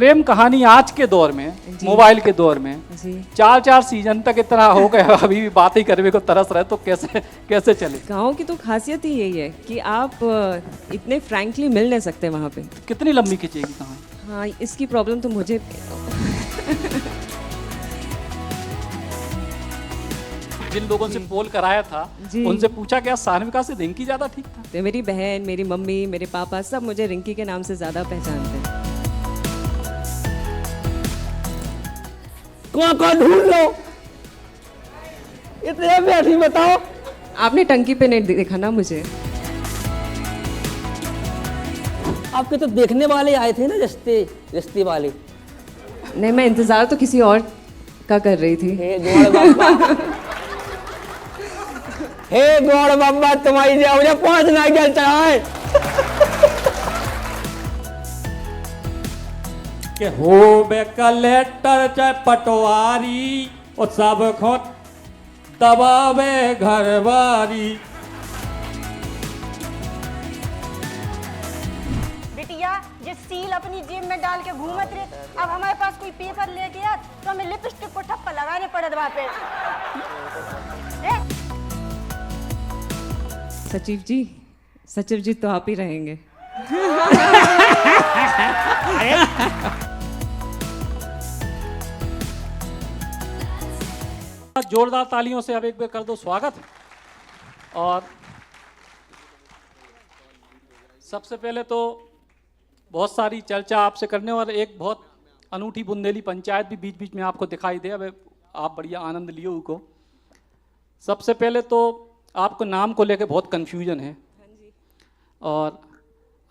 प्रेम कहानी आज के दौर में, मोबाइल के दौर में जी 4 सीजन तक इतना हो गया, अभी भी बात ही करने को तरस रहे, तो कैसे कैसे चले? गाँव की तो खासियत ही यही है कि आप इतने फ्रैंकली मिल नहीं सकते वहाँ पे। कितनी लंबी खिंचेगी कहानी? हाँ, इसकी प्रॉब्लम तो मुझे जिन लोगों से पोल कराया था जी। उनसे पूछा क्या सान्विका से रिंकी ज्यादा ठीक था? तो मेरी बहन, मेरी मम्मी, मेरे पापा सब मुझे रिंकी के नाम से ज़्यादा पहचानते हैं। कौन ढूंढ लो, इतने बैठी बताओ। आपने टंकी पे नहीं देखा ना मुझे? आपके तो देखने वाले आए थे ना, रिश्ते वाले। नहीं, मैं इंतज़ार तो किसी और का कर रही थी। हे गौड़ बाबा, हे गौड़ बाबा, तुम्हारी जो मुझे 5 नारियल चढ़ाए कि हो बे कलेक्टर चाहे पटवारी और सब खो दबावे घरवारी। बिटिया ये सील अपनी जेब में डाल के घूमत रहे, अब हमारे पास कोई पेपर ले गया तो हमें लिपस्टिक को ठप्पा लगाने पड़े वहाँ पे। सचिव जी तो आप ही रहेंगे। जोरदार तालियों से अब एक बार कर दो स्वागत। और सबसे पहले तो बहुत सारी चर्चा आपसे करने, और एक बहुत अनूठी बुंदेली पंचायत भी बीच बीच में आपको दिखाई दे। अब आप बढ़िया आनंद लियो उसको। सबसे पहले तो आपको नाम को लेकर बहुत कन्फ्यूजन है, और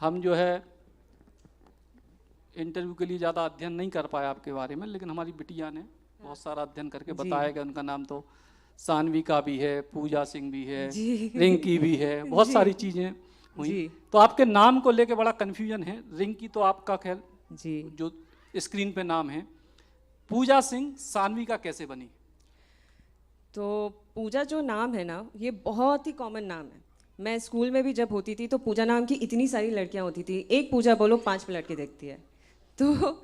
हम जो है इंटरव्यू के लिए ज़्यादा अध्ययन नहीं कर पाए आपके बारे में, लेकिन हमारी बिटिया ने बहुत सारा अध्ययन करके बताया कि उनका नाम तो सान्विका भी है, पूजा सिंह भी है, रिंकी भी है, बहुत सारी चीज़ें हुई। तो आपके नाम को लेके बड़ा कन्फ्यूजन है। रिंकी तो आपका खैर जी जो स्क्रीन पे नाम है, पूजा सिंह सान्विका कैसे बनी? तो पूजा जो नाम है ना, ये बहुत ही कॉमन नाम है। मैं स्कूल में भी जब होती थी तो पूजा नाम की इतनी सारी लड़कियां होती थी, एक पूजा बोलो 5 लड़के देखती है। तो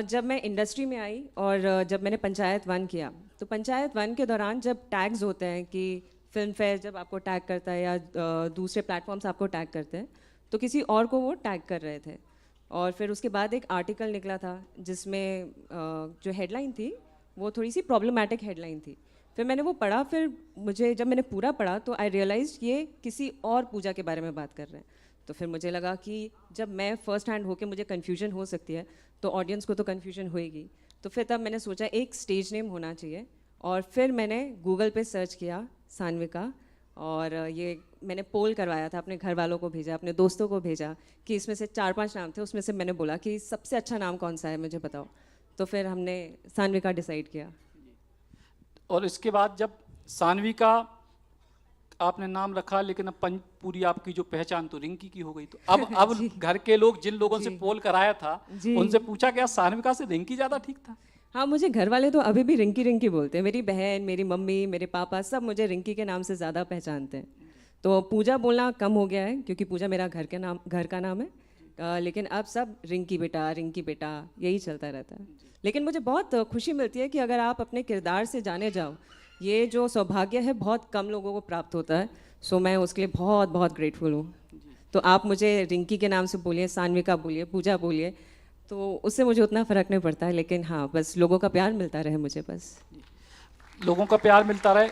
जब मैं इंडस्ट्री में आई और जब मैंने पंचायत 1 किया, तो पंचायत 1 के दौरान जब टैग्स होते हैं कि फिल्म फेयर जब आपको टैग करता है या दूसरे प्लेटफॉर्म्स आपको टैग करते हैं, तो किसी और को वो टैग कर रहे थे। और फिर उसके बाद एक आर्टिकल निकला था जिसमें जो हेडलाइन थी वो थोड़ी सी प्रॉब्लमैटिक हेडलाइन थी। फिर मैंने वो पढ़ा, फिर मुझे जब मैंने पूरा पढ़ा तो आई रियलाइज ये किसी और पूजा के बारे में बात कर रहे हैं। तो फिर मुझे लगा कि जब मैं फर्स्ट हैंड होके मुझे कन्फ्यूजन हो सकती है तो ऑडियंस को तो कन्फ्यूजन होएगी। तो फिर तब मैंने सोचा एक स्टेज नेम होना चाहिए, और फिर मैंने गूगल पे सर्च किया सान्विका, और ये मैंने पोल करवाया था, अपने घर वालों को भेजा, अपने दोस्तों को भेजा कि इसमें से 4-5 नाम थे, उसमें से मैंने बोला कि सबसे अच्छा नाम कौन सा है मुझे बताओ। तो फिर हमने सान्विका डिसाइड किया। और इसके बाद जब सान्विका आपने नाम रखा, लेकिन अब पूरी आपकी जो पहचान तो रिंकी की हो गई, तो अब घर के लोग जिन लोगों से पोल कराया था उनसे पूछा क्या सान्विका से रिंकी ज़्यादा ठीक था? हाँ, मुझे घर वाले तो अभी भी रिंकी रिंकी बोलते हैं। मेरी बहन, मेरी मम्मी, मेरे पापा सब मुझे रिंकी के नाम से ज़्यादा पहचानते हैं। तो पूजा बोलना कम हो गया है क्योंकि पूजा मेरा घर का नाम है, लेकिन अब सब रिंकी बेटा यही चलता रहता है। लेकिन मुझे बहुत खुशी मिलती है कि अगर आप अपने किरदार से जाने जाओ, ये जो सौभाग्य है बहुत कम लोगों को प्राप्त होता है। सो मैं उसके लिए बहुत बहुत ग्रेटफुल हूँ। तो आप मुझे रिंकी के नाम से बोलिए, सान्विका बोलिए, पूजा बोलिए, तो उससे मुझे उतना फ़र्क नहीं पड़ता है। लेकिन हाँ, बस लोगों का प्यार मिलता रहे मुझे, बस लोगों का प्यार मिलता रहे।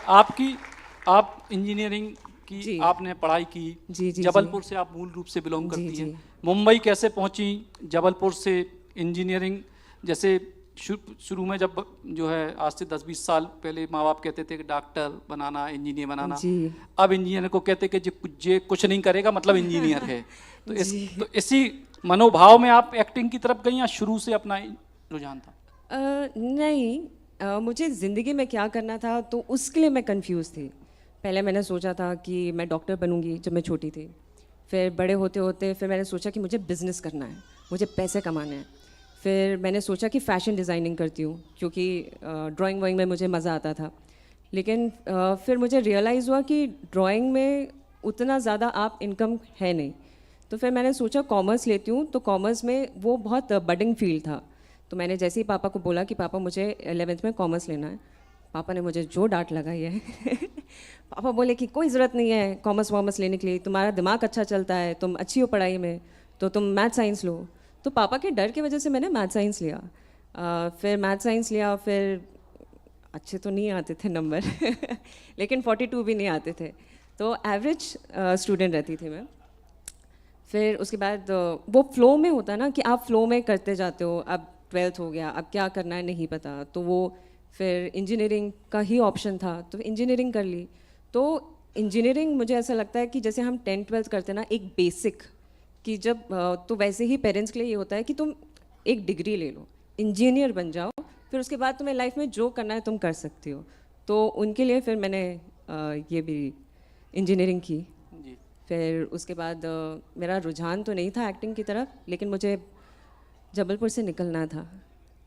आप इंजीनियरिंग की आपने पढ़ाई की, जबलपुर से आप मूल रूप से बिलोंग करती हैं। मुंबई कैसे पहुंची जबलपुर से इंजीनियरिंग? जैसे शुरू में जब जो है आज से 10-20 साल पहले माँ बाप कहते थे कि डॉक्टर बनाना, इंजीनियर बनाना, अब इंजीनियर को कहते कि जे कुछ नहीं करेगा मतलब इंजीनियर है। तो इसी मनोभाव में आप एक्टिंग की तरफ गई या शुरू से अपना रुझान था? नहीं, मुझे ज़िंदगी में क्या करना था तो उसके लिए मैं कंफ्यूज थी। पहले मैंने सोचा था कि मैं डॉक्टर बनूंगी जब मैं छोटी थी। फिर बड़े होते होते फिर मैंने सोचा कि मुझे बिज़नेस करना है, मुझे पैसे कमाने हैं। फिर मैंने सोचा कि फ़ैशन डिज़ाइनिंग करती हूँ क्योंकि ड्राइंग वाइंग में मुझे मज़ा आता था। लेकिन फिर मुझे रियलाइज़ हुआ कि ड्राइंग में उतना ज़्यादा आप इनकम है नहीं। तो फिर मैंने सोचा कॉमर्स लेती हूँ, तो कॉमर्स में वो बहुत बडिंग फील्ड था। तो मैंने जैसे ही पापा को बोला कि पापा मुझे 11th में कॉमर्स लेना है, पापा ने मुझे जो डांट लगाई है पापा बोले कि कोई ज़रूरत नहीं है कॉमर्स वॉमर्स लेने के लिए, तुम्हारा दिमाग अच्छा चलता है, तुम अच्छी हो पढ़ाई में, तो तुम मैथ साइंस लो। तो पापा के डर की वजह से मैंने मैथ साइंस लिया। फिर मैथ साइंस लिया, फिर अच्छे तो नहीं आते थे नंबर लेकिन 42 भी नहीं आते थे, तो एवरेज स्टूडेंट रहती थी मैं। फिर उसके बाद वो फ्लो में होता है ना कि आप फ्लो में करते जाते हो। अब 12th हो गया, अब क्या करना है नहीं पता, तो वो फिर इंजीनियरिंग का ही ऑप्शन था, तो इंजीनियरिंग कर ली। तो इंजीनियरिंग मुझे ऐसा लगता है कि जैसे हम 10th 12th करते हैं ना, एक बेसिक कि जब तो वैसे ही पेरेंट्स के लिए ये होता है कि तुम एक डिग्री ले लो, इंजीनियर बन जाओ, फिर उसके बाद तुम्हें लाइफ में जो करना है तुम कर सकती हो। तो उनके लिए फिर मैंने ये भी इंजीनियरिंग की। फिर उसके बाद मेरा रुझान तो नहीं था एक्टिंग की तरफ, लेकिन मुझे जबलपुर से निकलना था।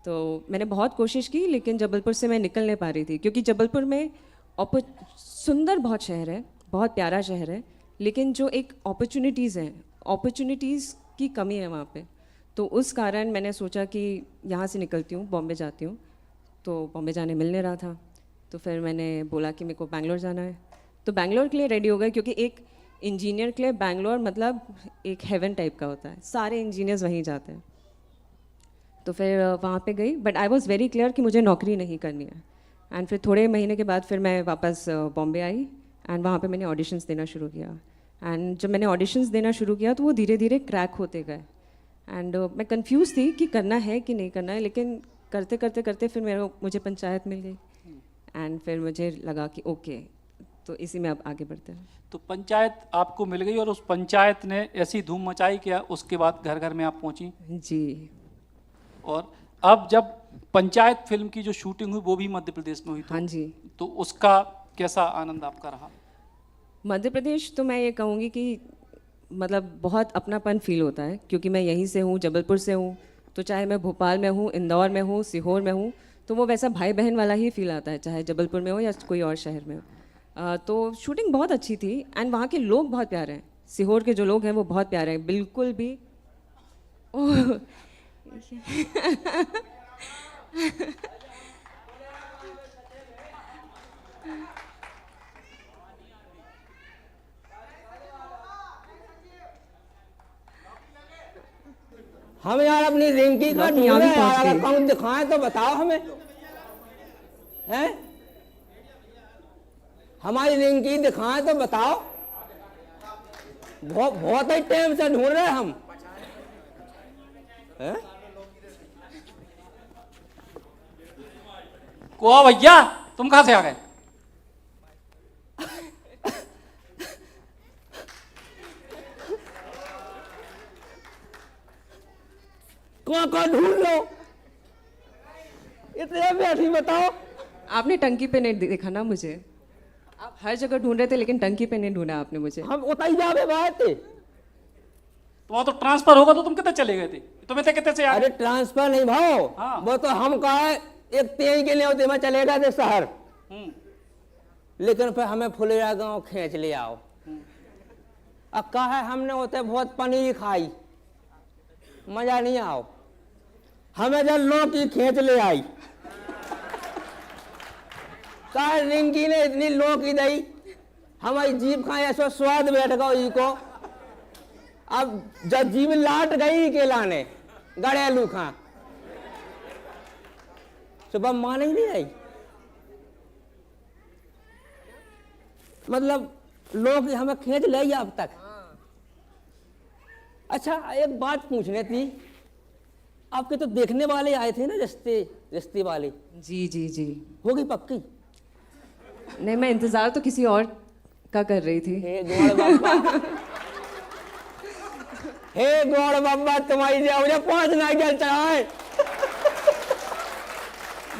तो मैंने बहुत कोशिश की, लेकिन जबलपुर से मैं निकल नहीं पा रही थी, क्योंकि जबलपुर में सुंदर बहुत शहर है, बहुत प्यारा शहर है, लेकिन जो एक अपॉर्चुनिटीज़ हैं, अपॉर्चुनिटीज़ की कमी है वहाँ पे। तो उस कारण मैंने सोचा कि यहाँ से निकलती हूँ, बॉम्बे जाती हूँ। तो बॉम्बे जाने मिल नहीं रहा था, तो फिर मैंने बोला कि मेरे को बैंगलोर जाना है। तो बैंगलोर के लिए रेडी हो गए, क्योंकि एक इंजीनियर के लिए बैंगलोर मतलब एक हेवन टाइप का होता है, सारे इंजीनियर्स वहीं जाते हैं। तो फिर वहाँ पे गई, but I was very clear कि मुझे नौकरी नहीं करनी है। एंड फिर थोड़े महीने के बाद फिर मैं वापस बॉम्बे आई, एंड वहाँ पे मैंने ऑडिशंस देना शुरू किया। एंड जब मैंने ऑडिशंस देना शुरू किया तो वो धीरे धीरे क्रैक होते गए। एंड मैं कंफ्यूज थी कि करना है कि नहीं करना है, लेकिन करते करते करते फिर मुझे पंचायत मिल गई, एंड फिर मुझे लगा कि ओके, तो इसी में अब आगे बढ़ते हैं। तो पंचायत आपको मिल गई और उस पंचायत ने ऐसी धूम मचाई कि उसके बाद घर घर में आप पहुंची। जी। और अब जब पंचायत फिल्म की जो शूटिंग हुई वो भी मध्य प्रदेश में हुई, हाँ जी। तो उसका कैसा आनंद आपका रहा? मध्य प्रदेश तो मैं ये कहूँगी कि मतलब बहुत अपनापन फील होता है, क्योंकि मैं यहीं से हूँ, जबलपुर से हूँ। तो चाहे मैं भोपाल में हूँ, इंदौर में हूँ, सीहोर में हूँ, तो वो वैसा भाई बहन वाला ही फील आता है, चाहे जबलपुर में हो या कोई और शहर में हो। तो शूटिंग बहुत अच्छी थी, एंड वहाँ के लोग बहुत प्यारे हैं। सीहोर के जो लोग हैं वो बहुत प्यारे हैं, बिल्कुल भी ओह हम यार अपनी रिंकी का ढूंढ रहे हैं यार, अकाउंट दिखाएं तो बताओ हमें, हैं? हमारी रिंकी दिखाएं तो बताओ, बहुत ही टाइम से ढूंढ रहे हैं हम, हैं? को भैया तुम कहाँ से आ गए? कौन ढूंढ लो, इतने बैठी बताओ। आपने टंकी पे नहीं देखा ना मुझे, आप हर जगह ढूंढ रहे थे, लेकिन टंकी पे नहीं ढूंढा आपने मुझे। हम उताई जावे बात थे, तो वहाँ तो ट्रांसफर होगा, तो तुम कितने चले गए थे? तुम्हें थे कितने से आ अरे ट्रांसफर नहीं भाव, हाँ। वो तो हम कहा एक तेज के लिए होते मैं चले गए थे शहर, लेकिन फिर हमें फुलेरा गांव खींच ले आओ। अब कहा है हमने होते बहुत पनीर खाई, मजा नहीं आओ, हमें जब लौकी खींच ले आई, कहा रिंकी ने इतनी लौकी दी, हमारी जीभ खाए ऐसा स्वाद बैठ गया ई को। अब जब जीभ लाट गई के लाने गड़ेलू खा, सुबह माने ही नहीं आई, मतलब लोग हमें खींच ले अब तक। अच्छा एक बात पूछनी थी, आपके तो देखने वाले आए थे ना, रिश्ते वाले? जी जी जी। होगी पक्की? नहीं, मैं इंतजार तो किसी और का कर रही थी। हे गौड़ बाबा, हे गौड़ बाबा, तुम्हारी जाओ 5 नारियल चढ़ाए,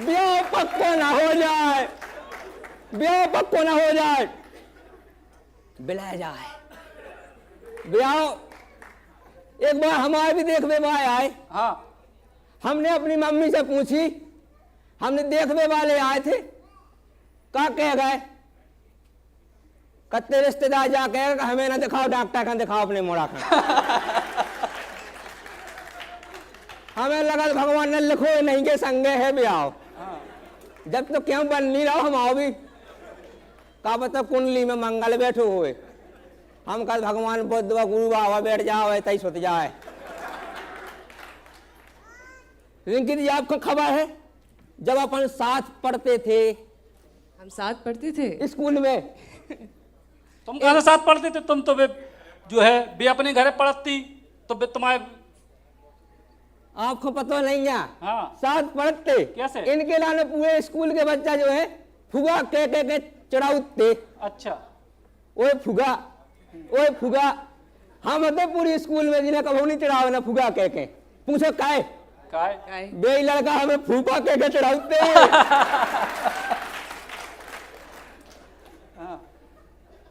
ब्याह पक्को ना हो जाए, ब्याह पक्को ना हो जाए, बिला जाए ब्याह। एक बार हमारे भी देखने वाले आए, हाँ। हमने अपनी मम्मी से पूछी, हमने देखने वाले आए थे, क्या कह गए? कत्ते रिश्तेदार जाके हमें ना दिखाओ, डॉक्टर का दिखाओ अपने मोड़ा का। हमें लगा तो भगवान ने लिखो नहीं के संगे है ब्याह, जब तो क्यों बन नहीं रहा हम आओ भी का पता कुंडली में मंगल बैठो हुए, हम कल भगवान बुद्ध गुरु बाबा बैठ जाओ तई सुत जाए। रिंकी जी आपको खबर है जब अपन साथ पढ़ते थे, हम साथ पढ़ते थे स्कूल में, तुम कहाँ से साथ पढ़ते थे? तुम तो वे जो है वे अपने घरे पढ़ती तो वे तुम्हारे, आपको पता नहीं है? हाँ। साथ पढ़ते कैसे? इनके लाने पूरे स्कूल के बच्चा जो है फुगा के चढ़ाते। अच्छा। ओए फुगा, ओए फुगा, हम तो पूरी स्कूल में जिन्हें कभी नहीं चढ़ावे ना फुगा के पूछो काय काय बे लड़का हमें फूफा के चढ़ाते।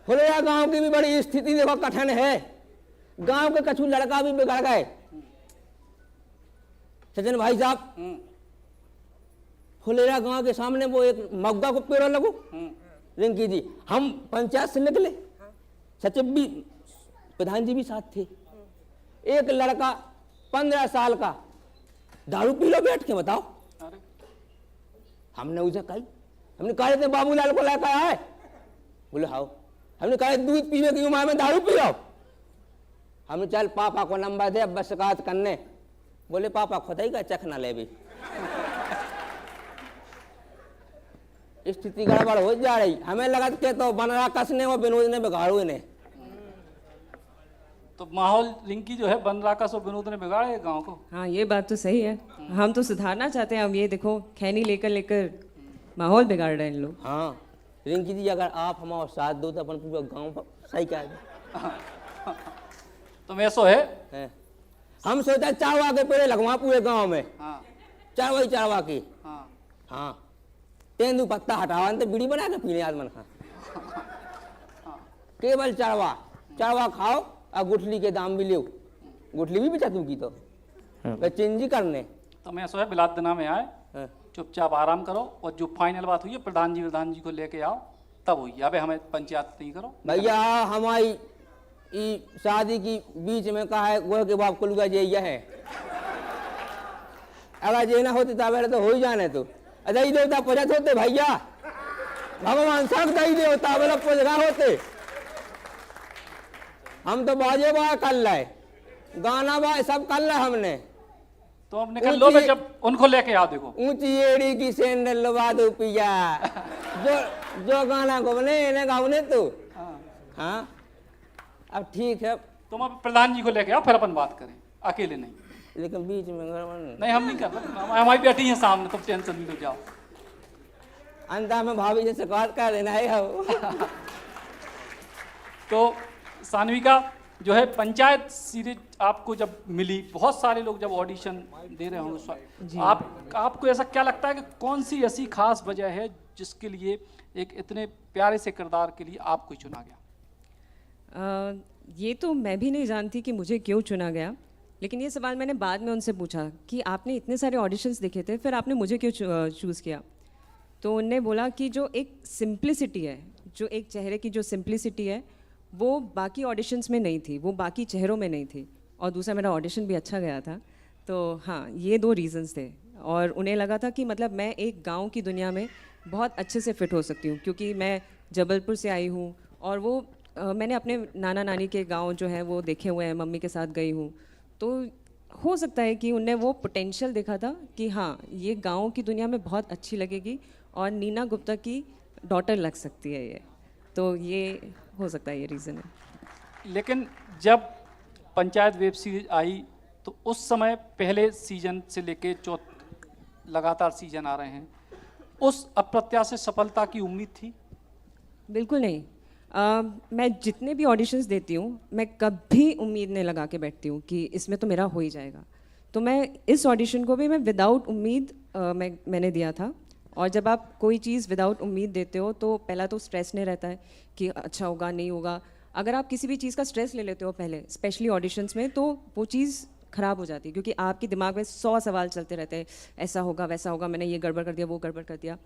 फुलेरा गांव की भी बड़ी स्थिति देखो कठिन है, गांव के कछु लड़का भी बिगड़ गए। सजन भाई साहब, फुलेरा गांव के सामने वो एक मग्गा को पेड़ लगो, रिंकी जी हम पंचायत से निकले, सचिव भी प्रधान जी भी साथ थे, एक लड़का 15 साल का दारू पी लो बैठ के, बताओ। हमने उसे कही, हमने कहा थे बाबूलाल को लेकर आए, बोले हाउ, हमने कहा दूध पीने की उम्र में दारू पी लो, हमने चल पापा को नंबर दे अब बस शिकायत करने, बोले पापा खुद ही का चखना ले भी। स्थिति गड़बड़ हो जा रही, हमें लगा के तो बन रहा कसने और विनोद ने बिगाड़ू इन्हें। तो माहौल रिंकी जो है बन रहा का सो विनोद ने बिगाड़े गांव को। हाँ ये बात तो सही है, हम तो सुधारना चाहते हैं। अब ये देखो खैनी लेकर लेकर माहौल बिगाड़ रहे हैं इन लोग। हाँ रिंकी जी अगर आप हमारा साथ दो तो अपन पूरा गांव सही क्या है। तुम ऐसो है? हम सोचा चारवा के पेड़े लगवा पूरे गांव में। हाँ। चारवा की। हाँ। हाँ तेंदू पत्ता हटावा तो बीड़ी बना के पीने आदमन खा, केवल चारवा खाओ और गुठली के दाम भी लो, गुठली भी बेचा तू की तो चेंजी करने। तो मैं ऐसा है बिलात दिना में आए, चुपचाप आराम करो और जो फाइनल बात हुई है प्रधान जी को लेके आओ तब हुई, अबे हमें पंचायत नहीं करो भैया। हमारी शादी की बीच में कहा है वो के बाप कुलगा जे है, अगर जे ना होते तो हो ही जाने तो दही देवता पूजत होते भैया, भगवान सब दही देवता बोला पूजगा होते। हम तो बाजे बा कर लाए, गाना बा सब कर ला हमने। तो हमने कहा लो जब उनको लेके आओ, देखो ऊंची एड़ी की सैंडल लगा दो पिया, जो गाना को बने इन्हें गाउने तो। हाँ अब ठीक है, तुम अब प्रधान जी को लेके आओ फिर अपन बात करें, अकेले नहीं। लेकिन बीच में नहीं हम नहीं कर रहे, हमारी बेटी है सामने, तुम टेंशन नहीं लो, जाओ। अंधा में भाभी जैसे काट कर देना है। तो सान्विका जो है पंचायत सीरीज आपको जब मिली, बहुत सारे लोग जब ऑडिशन दे रहे होंगे, आपको ऐसा क्या लगता है कि कौन सी ऐसी खास वजह है जिसके लिए एक इतने प्यारे से किरदार के लिए आपको चुना गया? ये तो मैं भी नहीं जानती कि मुझे क्यों चुना गया, लेकिन ये सवाल मैंने बाद में उनसे पूछा कि आपने इतने सारे ऑडिशंस देखे थे, फिर आपने मुझे क्यों चूज़ किया? तो उनने बोला कि जो एक सिंप्लिसिटी है, जो एक चेहरे की जो सिंप्लिसिटी है वो बाकी ऑडिशंस में नहीं थी, वो बाकी चेहरों में नहीं थी, और दूसरा मेरा ऑडिशन भी अच्छा गया था। तो हाँ ये 2 रीज़न्स थे, और उन्हें लगा था कि मतलब मैं एक गांव की दुनिया में बहुत अच्छे से फिट हो सकती हूँ, क्योंकि मैं जबलपुर से आई हूँ और वो मैंने अपने नाना नानी के गांव जो है वो देखे हुए हैं, मम्मी के साथ गई हूँ। तो हो सकता है कि उनने वो पोटेंशियल देखा था कि हाँ ये गांव की दुनिया में बहुत अच्छी लगेगी और नीना गुप्ता की डॉटर लग सकती है ये, तो ये हो सकता है ये रीज़न है। लेकिन जब पंचायत वेब सीरीज आई तो उस समय पहले सीजन से लेके लगातार सीजन आ रहे हैं, उस अप्रत्याशित सफलता की उम्मीद थी? बिल्कुल नहीं। मैं जितने भी ऑडिशंस देती हूँ मैं कभी उम्मीद नहीं लगा के बैठती हूँ कि इसमें तो मेरा हो ही जाएगा। तो मैं इस ऑडिशन को भी मैं विदाउट उम्मीद मैंने दिया था। और जब आप कोई चीज़ विदाउट उम्मीद देते हो तो पहला तो स्ट्रेस नहीं रहता है कि अच्छा होगा नहीं होगा। अगर आप किसी भी चीज़ का स्ट्रेस ले लेते हो पहले, स्पेशली ऑडिशंस में, तो वो चीज़ ख़राब हो जाती है, क्योंकि आपके दिमाग में 100 सवाल चलते रहते हैं, ऐसा होगा वैसा होगा, मैंने ये गड़बड़ कर दिया वो गड़बड़ कर दिया।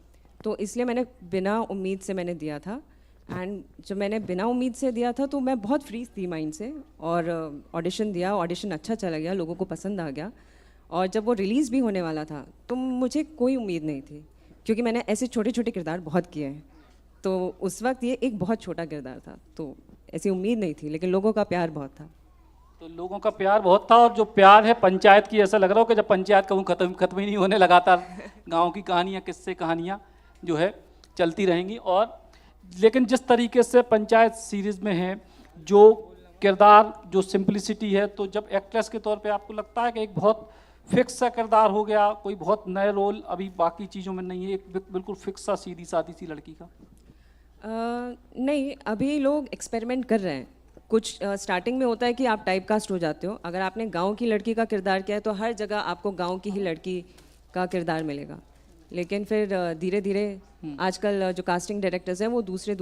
तो इसलिए मैंने बिना उम्मीद से मैंने दिया था। एंड जब मैंने बिना उम्मीद से दिया था तो मैं बहुत फ्री थी माइंड से, और ऑडिशन दिया, ऑडिशन अच्छा चला गया, लोगों को पसंद आ गया। और जब वो रिलीज़ भी होने वाला था तो मुझे कोई उम्मीद नहीं थी, क्योंकि मैंने ऐसे छोटे छोटे किरदार बहुत किए हैं। तो उस वक्त ये एक बहुत छोटा किरदार था, तो ऐसी उम्मीद नहीं थी, लेकिन लोगों का प्यार बहुत था। तो लोगों का प्यार बहुत था, और जो प्यार है पंचायत की, ऐसा लग रहा हो कि जब पंचायत का वो खत्म ही नहीं होने, लगातार गांव की कहानियाँ, किस्से कहानियाँ जो है चलती रहेंगी। और लेकिन जिस तरीके से पंचायत सीरीज़ में है, जो किरदार, जो सिंपलिसिटी है, तो जब एक्ट्रेस के तौर पे आपको लगता है कि एक बहुत फिक्स सा किरदार हो गया, कोई बहुत नए रोल अभी बाकी चीज़ों में नहीं है, एक बिल्कुल फिक्स सा सीधी सादी सी लड़की का? नहीं, अभी लोग एक्सपेरिमेंट कर रहे हैं। कुछ स्टार्टिंग में होता है कि आप टाइप कास्ट हो जाते हो। अगर आपने गांव की लड़की का किरदार किया है तो हर जगह आपको गांव की ही लड़की का किरदार मिलेगा। लेकिन फिर धीरे धीरे आजकल जो कास्टिंग डायरेक्टर्स हैं वो दूसरे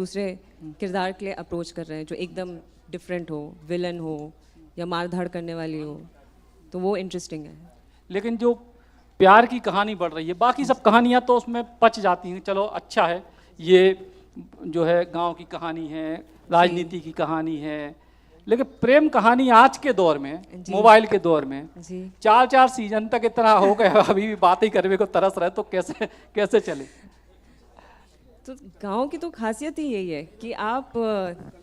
किरदार के लिए अप्रोच कर रहे हैं, जो एकदम डिफरेंट हो, विलन हो या मारधाड़ करने वाली हो, तो वो इंटरेस्टिंग है। लेकिन जो प्यार की कहानी बढ़ रही है, बाकी सब कहानियाँ तो उसमें पच जाती हैं, चलो अच्छा है, ये जो है गांव की कहानी है, राजनीति की कहानी है, लेकिन प्रेम कहानी आज के दौर में, मोबाइल के दौर में 4 सीजन तक इतना हो गया, अभी भी बातें करने को तरस रहे, तो कैसे चले? तो गांव की तो खासियत ही यही है कि आप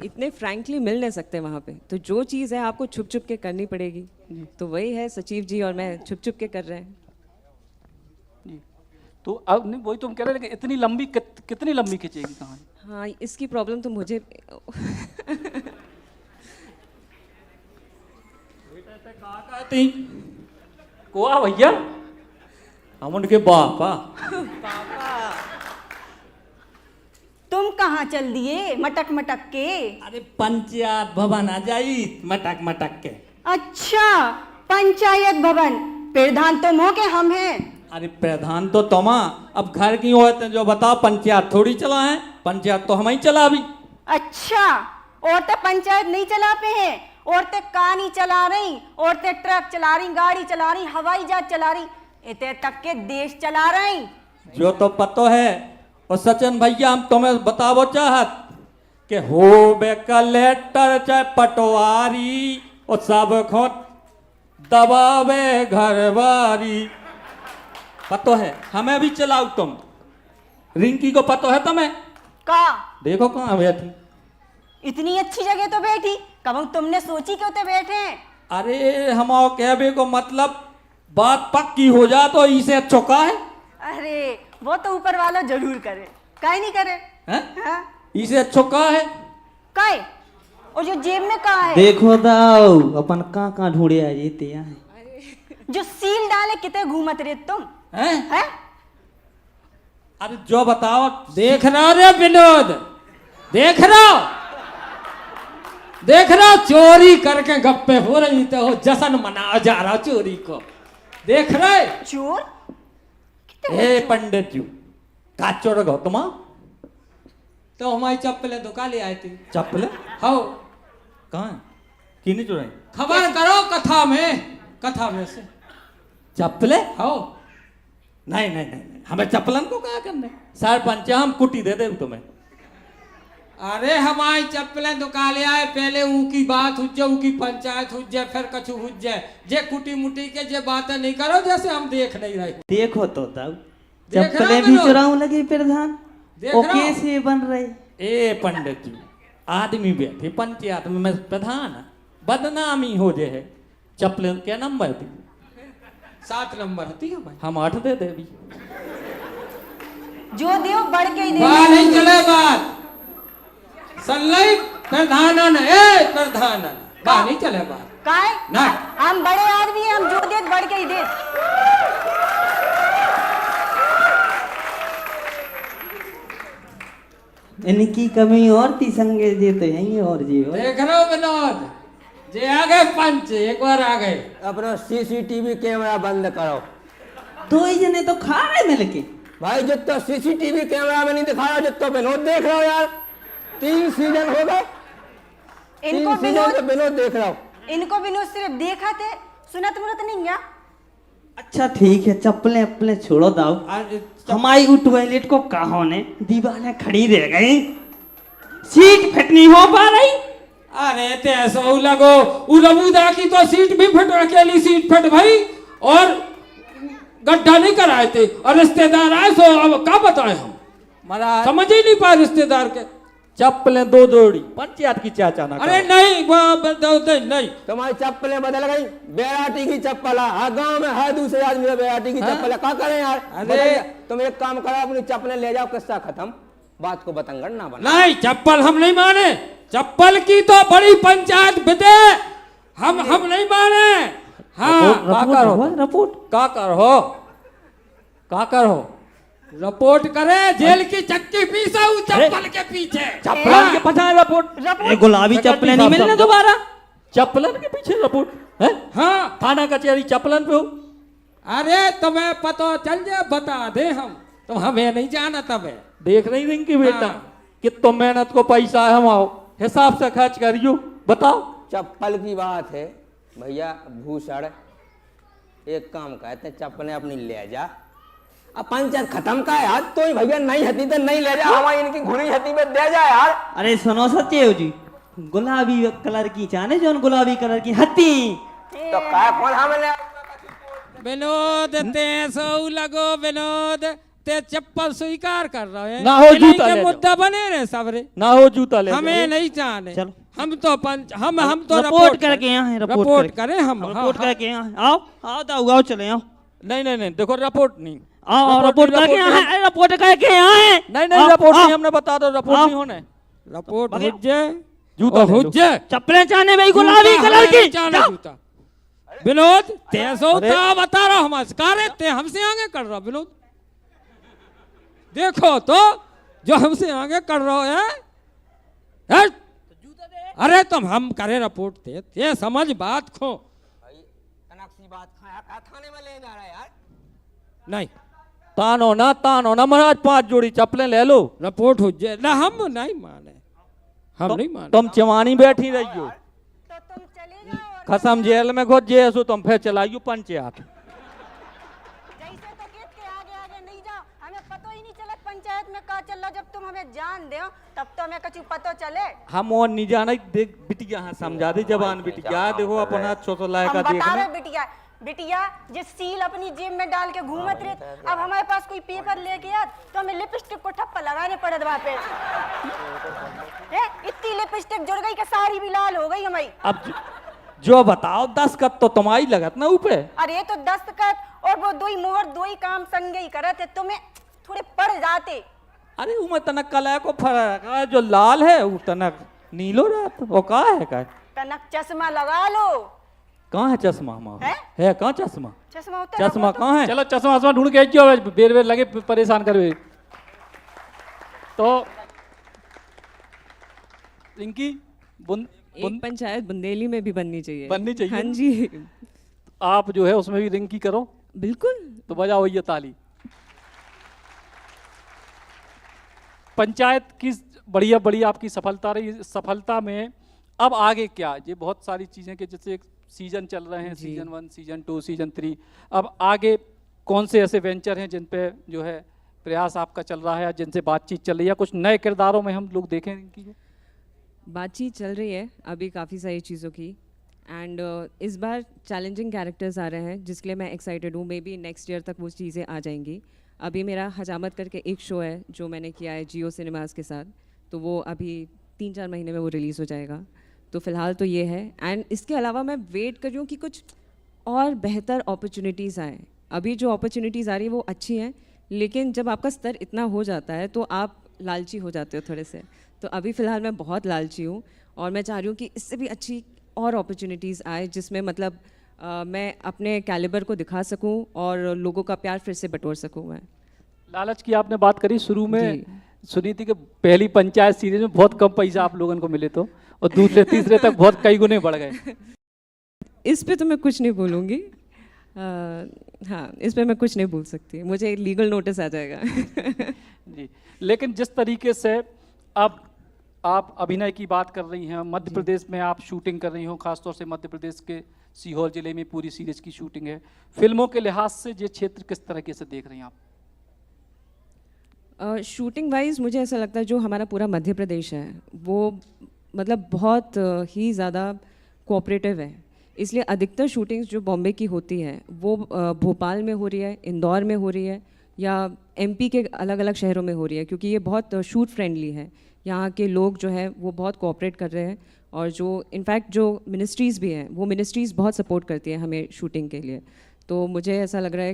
इतने फ्रैंकली मिल नहीं सकते वहाँ पे, तो जो चीज़ है आपको छुप छुप के करनी पड़ेगी। तो वही है, सचिव जी और मैं छुप छुप के कर रहे हैं। जी, तो अब नहीं, वही तुम कह रहे, लेकिन इतनी लंबी कितनी लंबी खींचेगी कहानी? हाँ, इसकी प्रॉब्लम तो मुझे कोआ भैया, हम उनके बापा। तुम कहाँ चल दिए मटक मटक के? अरे पंचायत भवन आ जाई मटक मटक के। अच्छा, पंचायत भवन, प्रधान तुम हो के हम हैं? अरे प्रधान तो तुम, अब घर की औरत जो बताओ, पंचायत थोड़ी चला है, पंचायत तो हम ही चला भी। अच्छा, औरतें पंचायत नहीं चला पे हैं, औरतें कहानी चला रही, औरतें ट्रक चला रही, गाड़ी चला रही, हवाई जहाज चला रही, इतने तक के देश चला रही। जो तो पतो है। और सचिन भैया, हम तुम्हें बतावो चाहत कि हो बे कलेक्टर चाहे पटवारी, और सब खो दबावे घरवारी। पतो है, हमें भी चलाओ तुम। रिंकी को पतो है तुम्हें? का देखो कहाँ बैठी, इतनी अच्छी जगह तो बैठी, कब तुमने सोची क्यों ते बैठे हैं? अरे हमारे कहबे को मतलब बात पक्की हो जा तो इसे चौका है। अरे वो तो ऊपर वाला जरूर करे, काहे नहीं करे? हैं? इसे चौका है काहे? और जो जेब में कहा है? देखो दाऊ अपन कहाँ ढूंढे आ जेते यहाँ। जो सील डाले कितने घूमत रहे तुम? हैं? अरे जो बताओ। देख रहा रे विनोद, देख रहा चोरी करके गप्पे हो रही, तो हो जश्न मना जा रहा चोरी को, देख रहे? चोर? ए पंडित जी, का चोर गो तुम? तो हमारी चप्पलें धोखा ले आए थे। चप्पल? हाँ, कहाँ किने चुराई? खबर करो कथा में से चप्पले? हाँ। नहीं, हमें चप्पलन को कहा करने, सरपंच हम कुटी दे दे तुम्हें। अरे हमारी चप्पलें धोखा ले आए, पहले उनकी बात हो जाए, उनकी पंचायत हो जाए, फिर कछु हो जाए, जे कुटी मुटी के जे बातें नहीं करो जैसे हम देख नहीं रहे। देखो तो दाऊ, देख चप्पलें रहा भी विनोद? चुराऊ लगे प्रधान, देख वो रहा हूं। कैसे बन रहे? ए पंडित जी, आदमी बैठे पंचायत में, मैं प्रधान, बदनामी हो जाए है। चप्पल क्या नंबर थी? 7 नंबर होती है भाई। हम 8 दे दे भी। जो देव बढ़ के ही दे। बात नहीं चले बात सल्लई प्रधानन, बात नहीं चले बात। काहे? ना। हम बड़े आदमी हैं, हम जो दे बढ़ के ही दे। इनकी कमी और थी संगे जी तो यही और जी हो। देख रहे हो विनोद, जे आ गए पंच, एक बार आ गए। अपना सीसीटीवी कैमरा बंद करो। दो ही जने तो खा रहे मिलके। भाई जितना सीसीटीवी कैमरा में नहीं दिखा रहा, जितना विनोद देख रहा हो यार। 3 सीजन हो गए, इनको 3 सीजन से विनोद, विनोद देख रहा हूँ। इनको विनोद सिर्फ देखा थे, सुनत मुनत नहीं क्या? अच्छा ठीक है, चप्पलें अपने छोड़ो दाऊ। हमारी वो टॉयलेट को कहा ने दीवारें खड़ी रह गई, सीट फिट नहीं हो पा रही। अरे ते ऐसा लगो, उलबूदा की तो सीट भी फिट, अकेली सीट फिट भाई, और गड्ढा नहीं कराए थे और रिश्तेदार आए सो अब क्या बताएं हम, महाराज समझ ही नहीं पाए रिश्तेदार के। चप्पलें दो जोड़ी पंचायत की चाचा ना अरे करो। नहीं नहीं, तुम्हारी चप्पलें बदल गई, बेराटी की चप्पल है, हर गांव में हर दूसरे आदमी में बेराटी की चप्पल है, क्या करें यार। अरे तुम एक काम करो, अपनी चप्पलें ले जाओ, किस्सा खत्म, बात को बतंगड़ ना बना। नहीं, चप्पल हम नहीं माने, चप्पल की तो बड़ी पंचायत बिते, हम नहीं माने। हाँ रिपोर्ट का करो रिपोर्ट करे, जेल की चक्की पीसा हूँ चप्पल के पीछे। चप्पलन के पछाड़ रिपोर्ट। ये गुलाबी चप्पलें नहीं मिलने दोबारा। चप्पलन के पीछे रिपोर्ट है। हाँ थाना कचहरी चप्पलन पे हो। अरे तुम्हें पता चल जाए बता दे हम, तुम हमें नहीं जाना तब देख नहीं रिंकी बेटा हाँ। कि तुम मेहनत को पैसा है, हम आओ हिसाब से खर्च करियो। बताओ चप्पल की बात है भैया भूषण, एक काम कहते हैं, चप्पलें अपनी ले जा, अब पंचायत खत्म का यार, तो ही भैया नहीं हती तो नहीं ले जा, हमारी इनकी घुरी हती में दे जा यार। अरे सुनो सत्य जी, गुलाबी कलर की चाने जो गुलाबी कलर की हत्ती तो काय कौन हमें विनोद ते सो लगो, विनोद ते चप्पल स्वीकार कर रहे हैं ना हो जूता ले के जाओ। मुद्दा बने रहे सबरे, ना हो जूता ले हमें जाओ। नहीं जाने। चलो। हम तो हम तो रिपोर्ट करके यहाँ है, रिपोर्ट करें हम। रिपोर्ट करके यहाँ है। आओ आओ दाऊ आओ चले आओ नहीं देखो रिपोर्ट नहीं। आओ रिपोर्ट करके यहाँ है, रिपोर्ट करके यहाँ है। नहीं रिपोर्ट नहीं, हमने बता दो रिपोर्ट नहीं होने। रिपोर्ट हुज्जे जूता ले लो। हुज्जे चप्पलें चाहने भाई गुलाबी कलर की। जाओ। जूता विनोद ते सो बता रहा हम अस्कारे ते हमसे आगे कर रहा विनोद, देखो तो जो हमसे आगे कर रहा है। अरे तुम हम करे रिपोर्ट ते समझ बात खो। बात खाने में ले जा रहा है यार। नहीं तानो ना महाराज 5 जोड़ी चप्पलें ले लो। रिपोर्ट हो जाए ना, हम नहीं माने, हम नहीं माने। तुम चवानी बैठी रहियो, तो तुम चले जाओ। खसम जेल में घुस जे सो तुम फिर चलाइयो पंचायत। जैसे तो गेट के आगे आगे नहीं जाओ, हमें पता ही नहीं चला पंचायत में का चल रहा। जब तुम हमें जान दो तब तो हमें कुछ पता चले। हम और नहीं जाना, देख बिटिया हाँ समझा दे जवान बिटिया, देखो अपना छोटो लायक हम बता देखना। रहे बिटिया जिस सील अपनी जेब में डाल के घूमत रहे, अब हमारे पास कोई पेपर लेके आ तो हमें लिपस्टिक को ठप्पा लगाने पड़े वहां पे। इतनी लिपस्टिक जुड़ गई कि सारी भी लाल हो गई हमारी। अब जो बताओ 10 कत तो तुम्हारी लगत ना ऊपर। अरे तो दस्तखत और वो दो ही मोहर दो ही काम संगे ही करते, तुम्हें थोड़े पड़ जाते। अरे उमे तनक कला को फर्क है, जो लाल है वो तनक नीलो रात वो का है का तनक चश्मा लगा लो। कहाँ है चश्मा हमारा है कहाँ चश्मा चश्मा होता है चश्मा कहाँ है। चलो चश्मा ढूंढ के क्यों बेर लगे परेशान करे। तो रिंकी एक पंचायत बुंदेली में भी बननी चाहिए। हाँ जी। आप जो है उसमें भी रिंकी करो। बिल्कुल। तो बजाओ ये ताली। पंचायत की बढ़िया आपकी सफलता रही। सफलता में अब आगे क्या, ये बहुत सारी चीजें कि जैसे सीजन चल रहे हैं, सीजन 1, सीजन 2, सीजन 3, अब आगे कौन से ऐसे वेंचर हैं जिन पे जो है प्रयास आपका चल रहा है, जिनसे बातचीत चल रही है, कुछ नए किरदारों में हम लोग देखें इनकी? बातचीत चल रही है अभी काफ़ी सारी चीज़ों की, एंड इस बार चैलेंजिंग कैरेक्टर्स आ रहे हैं जिसके लिए मैं एक्साइटेड हूँ। मे बी नेक्स्ट ईयर तक वो चीज़ें आ जाएंगी। अभी मेरा हजामत करके एक शो है जो मैंने किया है जियो सिनेमास के साथ, तो वो अभी 3-4 महीने में वो रिलीज़ हो जाएगा। तो फ़िलहाल तो ये है, एंड इसके अलावा मैं वेट कर रही हूँ कि कुछ और बेहतर अपॉर्चुनिटीज़ आएँ। अभी जो अपॉर्चुनिटीज़ आ रही है वो अच्छी हैं, लेकिन जब आपका स्तर इतना हो जाता है तो आप लालची हो जाते हो थोड़े से। तो अभी फ़िलहाल मैं बहुत लालची हूँ और मैं चाह रही हूँ कि इससे भी अच्छी और अपॉर्चुनिटीज़ आए जिसमें मतलब मैं अपने कैलिबर को दिखा सकूँ और लोगों का प्यार फिर से बटोर सकूँ। मैं लालच की आपने बात करी, शुरू में सुनी थी कि पहली पंचायत सीरीज में बहुत कम पैसा आप लोगों को मिले तो, और दूसरे तीसरे तक बहुत कई गुने बढ़ गए। इस पे तो मैं कुछ नहीं बोलूँगी। हाँ, इस पे मैं कुछ नहीं बोल सकती, मुझे लीगल नोटिस आ जाएगा। जी, लेकिन जिस तरीके से अब आप अभिनय की बात कर रही हैं, मध्य प्रदेश में आप शूटिंग कर रही हो, खासतौर से मध्य प्रदेश के सीहोर जिले में पूरी सीरीज की शूटिंग है। फिल्मों के लिहाज से ये क्षेत्र किस तरीके से देख रही हैं आप? शूटिंग वाइज मुझे ऐसा लगता है जो हमारा पूरा मध्य प्रदेश है वो मतलब बहुत ही ज़्यादा कोऑपरेटिव है। इसलिए अधिकतर शूटिंग्स जो बॉम्बे की होती है वो भोपाल में हो रही है, इंदौर में हो रही है, या एमपी के अलग अलग शहरों में हो रही है, क्योंकि ये बहुत शूट फ्रेंडली है। यहाँ के लोग जो है वो बहुत कोऑपरेट कर रहे हैं, और जो इनफैक्ट जो मिनिस्ट्रीज़ भी हैं वो मिनिस्ट्रीज़ बहुत सपोर्ट करती हैं हमें शूटिंग के लिए। तो मुझे ऐसा लग रहा है,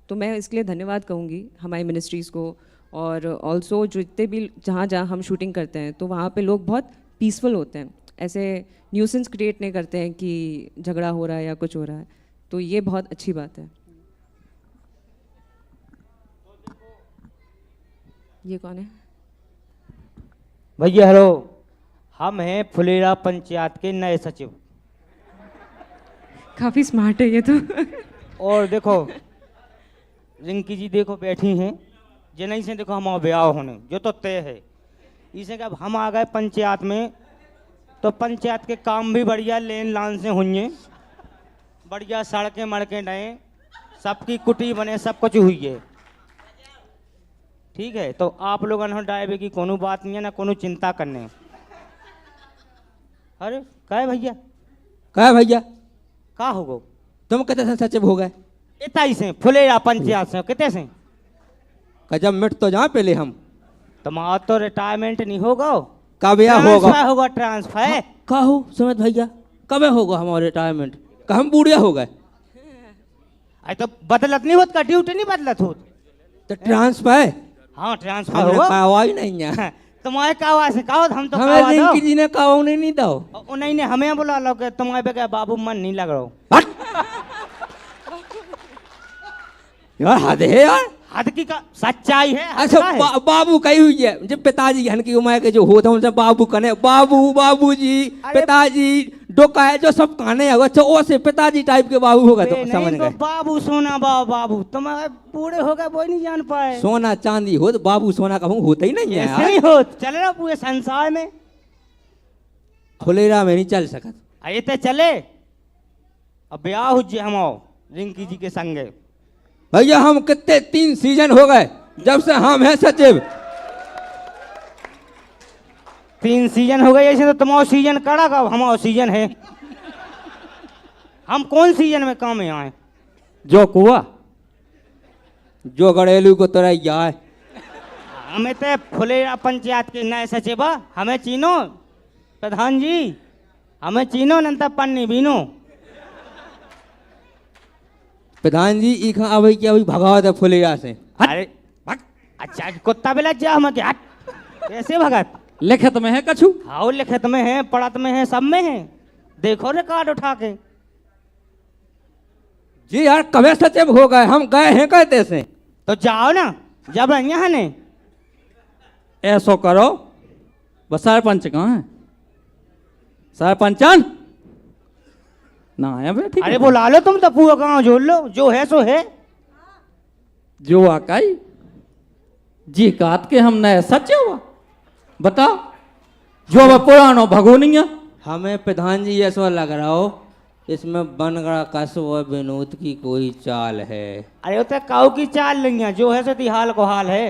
तो मैं इसके लिए धन्यवाद कहूँगी हमारी मिनिस्ट्रीज़ को, और ऑल्सो जो जितने भी जहाँ जहाँ हम शूटिंग करते हैं तो वहाँ पे लोग बहुत पीसफुल होते हैं, ऐसे न्यूसेंस क्रिएट नहीं करते हैं कि झगड़ा हो रहा है या कुछ हो रहा है, तो ये बहुत अच्छी बात है। ये कौन है? भैया हेलो, हम हैं फुलेरा पंचायत के नए सचिव। काफ़ी स्मार्ट है ये तो। और देखो रिंकी जी देखो बैठी हैं, जे नहीं से देखो हमारा ब्याह होने जो तो तय है। इसे कि अब हम आ गए पंचायत में तो पंचायत के काम भी बढ़िया लेन लान से होंगे, बढ़िया सड़कें मड़कें डे, सबकी कुटी बने, सब कुछ हुई है। ठीक है, तो आप लोगों ने डायबे की कोनो बात नहीं है ना, कोनो चिंता करने। अरे क्या है भैया? का हो गो? तुम कितने से सचिव हो गए? इताई से फुलेरा पंचायत से कितने से? जब मिट तो जा पहले हम। तुम्हारा तो रिटायरमेंट नहीं होगा, कब या होगा? ट्रांसफर का हो सुमित भैया, कब होगा हमारा रिटायरमेंट? का हम बूढ़िया हो गए? अरे तो बदलत नहीं होत का, ड्यूटी नहीं बदलत होत तो ट्रांसफर? हाँ ट्रांसफर होगा। कहा ही नहीं है। तुम्हारे कावा से कहो, हम तो हमें रिंकी जी ने कहा नहीं दो। उन्हीं ने हमें बुला लो कि तुम्हारे पे क्या बाबू मन नहीं लग रहा। यार हद है यार, हद की का सच्चाई है। अच्छा बाबू कही हुई है, जब पिताजी हन की उम्र के जो होते हैं उनसे बाबू कने, बाबूजी पिताजी डोका है जो सब कहने है, अच्छा वो से पिताजी टाइप के बाबू होगा तो समझ गए। बाबू सोना बाबू तुम्हारे बूढ़े हो गए वो नहीं जान पाए। सोना चांदी हो तो बाबू सोना का होता ही नहीं है यार। नहीं हो चल रहा पूरे संसार में, फुलेरा में नहीं चल सकत। आए तो चले, अब ब्याह हो जे हम रिंकी जी के संगे। भैया हम कितने 3 सीजन हो गए जब से हम हैं सचिव। 3 सीजन हो गए ऐसे तो तुम्हारा सीजन कड़ा का हमारा सीजन है। हम कौन सीजन में काम में आए? जो कुआ जो गड़ेलू को तरह जाए। हमें तो फुलेरा पंचायत के नए सचिव, हमें चीनो प्रधान जी, हमें चीनो नंतर पन्नी बीनो। प्रधान जी इखा अभी क्या अभी भगावत है फुलेरा से। अरे अच्छा कुत्ता बिला जा हम क्या कैसे भगत? लिखित में है कछु? हाँ लिखित में है, पढ़त में है, सब में है, देखो रिकॉर्ड उठा के। जी यार कभी सचिव हो गए, हम गए हैं कहते से। तो जाओ ना, जब यहाँ ने ऐसो करो, बस सरपंच कहाँ है? सरपंचन ना है बेटी। अरे बुला लो तुम तो पूरा गाँव जोड़ लो, जो है सो है। जो आकाई जी काट के हम नए सचिव बताओ, जो अब पुरानो भगोनिया। हमें प्रधान जी ऐसा लग रहा हो इसमें बनगड़ा कसब विनोद की कोई चाल है। अरे वो तो काऊ की चाल नहीं है, जो है सो हाल को हाल है।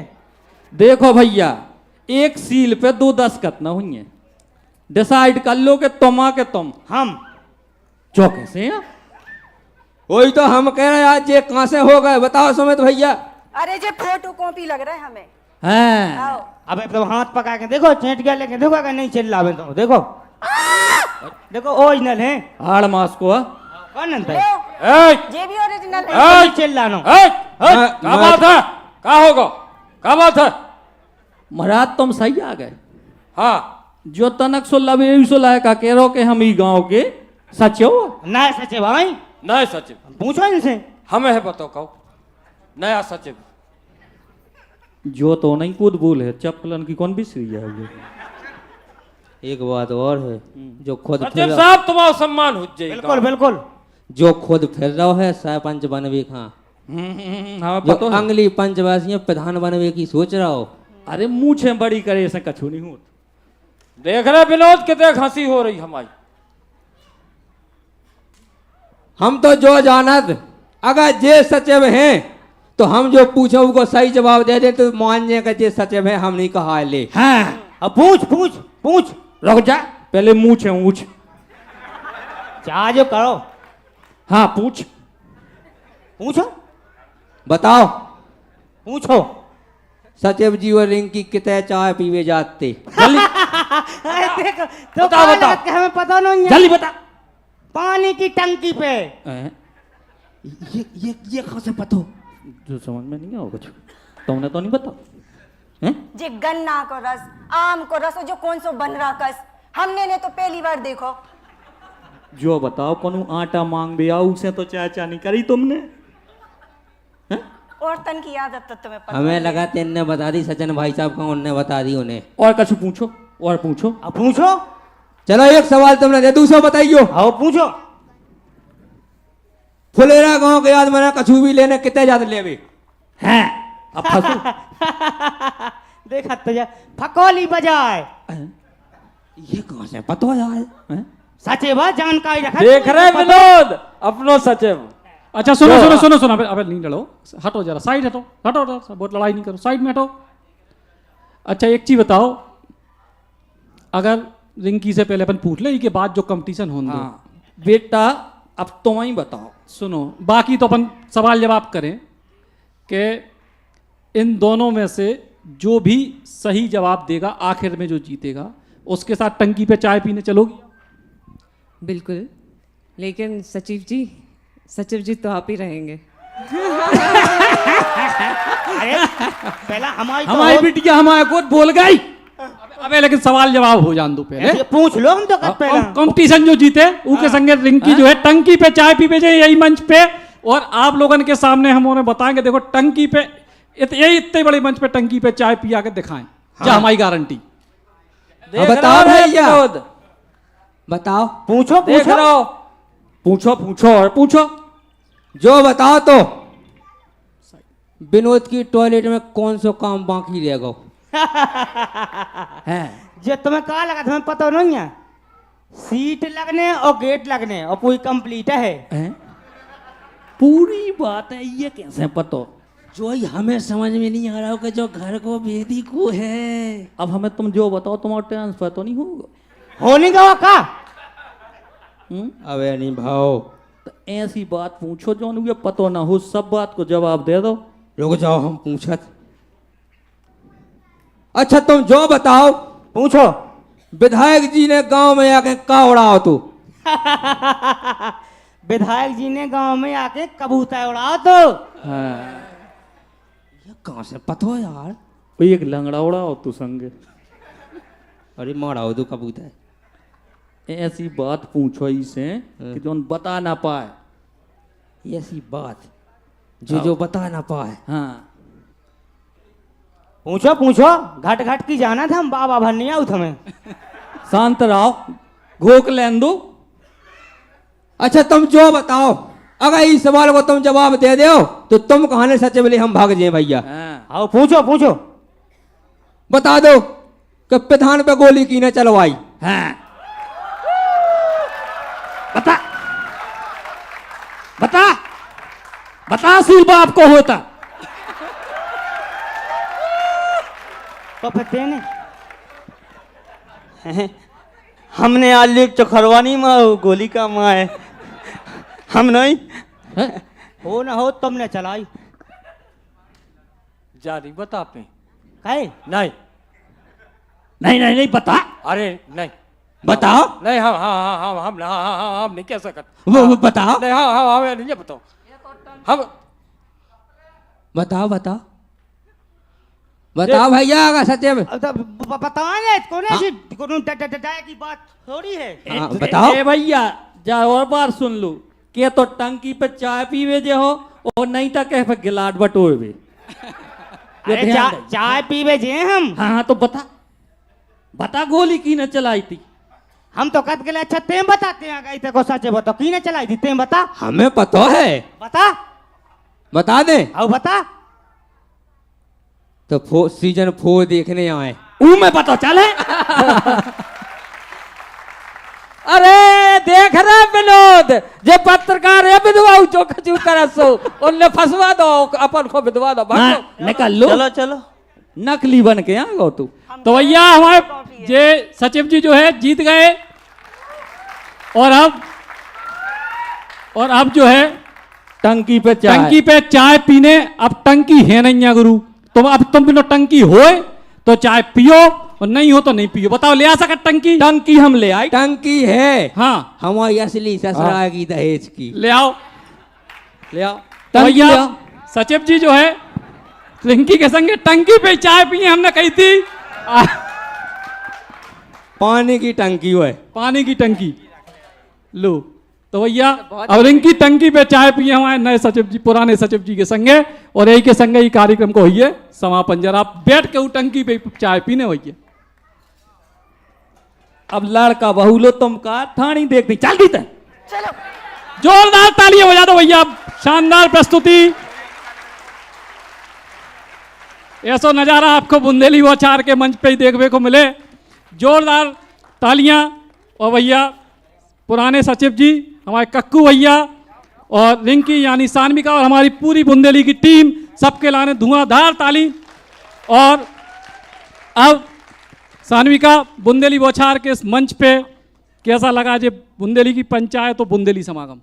देखो भैया, एक सील पे 2 दस्तखत न हुई है, डिसाइड कर लो कि तुम आके तुम हम चौके से हैं। वही तो हम कह रहे हैं आज ये कहां से हो गए बताओ सुमित भैया। अरे जे फोटो कॉपी लग रहा है हमें। हाँ अबे तो हाथ पका के देखो, चेंट गया लेके देखो अगर नहीं चिल्लावे तो देखो। देखो ओरिजिनल है। हाड़ मास को कौन अंतर? ये भी ओरिजिनल है। चिल्लानो क्या बात है? क्या होगा? क्या बात है? महाराज तुम सही आ गए। हाँ जो तनक सोला का कह रहो कि हम ही गांव के सचिव। नया सचिव भाई, नए सचिव पूछो इनसे। हमें है बताओ कहो नया सचिव। जो तो नहीं कूद बोल है, चप्पलन की कौन बिसरी है ये। एक बात और है, जो खुद सचिव साहब तुम्हारा सम्मान हो जाएगा। बिल्कुल बिल्कुल। जो खुद फिर रहा है सरपंच बनवे खां, जो अंगली पंचवासी प्रधान बनवे की सोच रहा हो। अरे मूछे बड़ी करे ऐसे कछु नहीं होता। देख रहे विनोद कितने हंसी हो रही हमारी। हम तो जो जानत अगर जे सचिव हैं तो हम जो पूछो उनको सही जवाब दे दे तो मान जाए कि जे सचिव है, हम नहीं कहा ले। हाँ अब पूछ पूछ पूछ। रुक जा पहले मूछे ऊंच। चाह जो करो। हाँ पूछ। पूछो बताओ पूछो। सचिव जी और रिंकी कितने चाय पीवे जाते? अरे देखो तो बताओ, कहाँ बताओ। लगा के हमें पता नहीं है। जल्दी बता। पानी की टंकी पे। ये कहाँ से पता हो? जो समझ में नहीं आओ कुछ, तुमने तो नहीं बता। हैं? जे गन्ना को रस, आम को रस और जो कौन सो बन रहा कस, हमने ने तो पहली बार देखो। जो बताओ कौन आटा मांग भी आओ उसे तो चाय नहीं करी तुमने। हैं? और तन की आदत तो तुम्हें पता हमें नहीं। लगा तेने बता दी, सचिन भाई साहब का उनने बता दी उन्हें। और कछु पूछो, और पूछो। अब पूछो। चलो एक सवाल तुमने दे, दूसरा बताइयो। आओ पूछो। फुलेरा गांव के याद मना कछु भी लेने कितने ज्यादा लेवे? हैं? अब फंसो। देखा तो जा फकोली बजाए। ये कहाँ से पता हो यार? हैं? सचे बात जानकारी रखा। देख रहे विनोद अपनो सचिव। अच्छा सुनो सुनो सुनो सुनो, अबे नहीं लड़ो, हटो जरा, साइड हटो, हटो हटो, बहुत लड़ाई नहीं करो, साइड में हटो। अच्छा एक चीज बताओ, अगर रिंकी से पहले अपन पूछ ले के बाद जो कंपटीशन होंगे। हाँ बेटा अब तुम ही बताओ। सुनो, बाकी तो अपन सवाल जवाब करें कि इन दोनों में से जो भी सही जवाब देगा आखिर में जो जीतेगा उसके साथ टंकी पे चाय पीने चलोगी? बिल्कुल, लेकिन सचिव जी तो आप ही रहेंगे। अरे पहला हमारी बिटिया हमारे को बोल गई। अबे लेकिन सवाल जवाब हो जान दो पहले। ऐसे पूछ लो हम तो कर पहला। कंपटीशन जो जीते उनके संगे रिंकी जो है टंकी पे चाय पी जाए यही मंच पे, और आप लोगन के सामने हम उन्हें बताएंगे, देखो टंकी पे यही इतने बड़े मंच पे टंकी पे चाय पिया के दिखाएं। जा हमारी गारंटी। बताओ भैया, बताओ। पूछो देख पूछो। रहो। पूछो पूछो और पूछो। जो बताओ तो विनोद की टॉयलेट में कौन सा काम बाकी रह गो? जो तुम्हें कहा लगा तुम्हें पता नहीं है। सीट लगने और गेट लगने और पूरी कंप्लीट है। पूरी बात है, ये कैसे पता? जो ही हमें समझ में नहीं आ रहा हो कि जो घर को बेदी को है। अब हमें तुम जो बताओ, तुम्हारा ट्रांसफर तो नहीं होगा? होने का का? अबे नहीं भाव, तो ऐसी बात पूछो जो ये पता ना हो, सब बात को जवाब दे दो। रुक जाओ हम पूछत। अच्छा तुम जो बताओ। पूछो। विधायक जी ने गांव में आके का उड़ाओ तो? विधायक जी ने गांव में आके कबूतर उड़ाओ तो। ये कहाँ से पता हो यार? कोई एक लंगड़ा उड़ाओ तू संगे। अरे माराओ तो कबूतर। ऐसी बात पूछो इसे कि जो बता ना पाए। ऐसी बात जो बता ना पाए। हाँ पूछो पूछो। घट घट की जाना था हम, बाबा भर नहीं आऊ हमें। शांत रहो, घोक लेन दो। अच्छा तुम जो बताओ, अगर इस सवाल को तुम जवाब दे दो तो तुम कहानी सच बोले हम भाग जाए भैया। आओ पूछो पूछो। बता दो कि प्रधान पे गोली की ने चलवाई? हाँ बता बता बता, सूल बाप को होता। तो फिर देने हमने आलू चोखरवा नहीं माँ गोली का माँ है हम नहीं हो ना हो तुमने चलाई। जा नहीं बता पे। काहे? नहीं नहीं नहीं नहीं बता। अरे नहीं बताओ। नहीं, हम नहीं कह सकते। वो बताओ। नहीं हाँ नहीं बताओ। हम बताओ बताओ बताओ भैया, अगर सत्य में बताओ कौन ऐसी की बात थोड़ी है। हाँ, बताओ। ए भैया जा और बार सुन लो के तो टंकी पे चाय पीवे जे हो और नहीं तो कह पे गिलाट बटोए। अरे चाय पीवे जे हम। हाँ हाँ तो बता बता, गोली की न चलाई थी? हम तो कत गए। अच्छा तेम बताते हैं गई को सच बताओ की ने चलाई थी तेम बता। हमें पता है। बता बता दे। आओ बता। तो सीजन 4 देखने आए। में पता चले। अरे देख रहे विनोद, जे पत्रकार है विधवा जो खचू करे सो उनने फंसवा दो, अपन को विधवा दो। भागो निकल लो। चलो चलो। नकली बन के आ गो तू। तो भैया हमारे जे सचिव जी जो है जीत गए, और अब और अब जो है टंकी पे चाय पीने, अब टंकी है नहीं है गुरु, तो अब तुम बिना टंकी होए तो चाय पियो और नहीं हो तो नहीं पियो। बताओ ले आ सका टंकी? टंकी हम ले आए। टंकी है हाँ हमारी असली ससुराल की दहेज की। ले आओ टंकी भैया। ले आओ। सचिव जी जो है रिंकी के संगे टंकी पे चाय पिए हमने कही थी। पानी की टंकी है, पानी की टंकी लो। तो भैया अब रिंकी टंकी पे चाय पिए हमारे नए सचिव जी, पुराने सचिव जी के संगे, और यही के संगे ही कार्यक्रम को होइए समापन। जरा आप बैठ के वो टंकी पे चाय पीने होइए। अब लड़का बहू लो तुम का ठाणी देख दी, चल दी ते। जोरदार तालियां बजा दो भैया, शानदार प्रस्तुति। ऐसा नजारा आपको बुंदेली बौछार के मंच पे ही देखने को मिले। जोरदार तालियां। और भैया पुराने सचिव जी हमारे कक्कू भैया और रिंकी यानी सानविका और हमारी पूरी बुंदेली की टीम, सबके लाने धुआंधार ताली। और अब सानविका, बुंदेली बौछार के इस मंच पे कैसा लगा जे बुंदेली की पंचायत और बुंदेली समागम?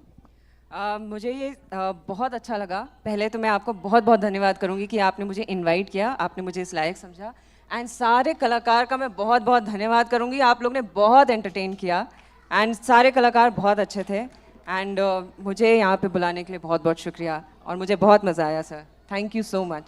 मुझे ये बहुत अच्छा लगा। पहले तो मैं आपको बहुत बहुत धन्यवाद करूंगी कि आपने मुझे इनवाइट किया, आपने मुझे इस लायक समझा। एंड सारे कलाकार का मैं बहुत बहुत धन्यवाद करूंगी, आप लोग ने बहुत एंटरटेन किया एंड सारे कलाकार बहुत अच्छे थे। एंड मुझे यहाँ पे बुलाने के लिए बहुत बहुत शुक्रिया और मुझे बहुत मज़ा आया sir, thank you so much.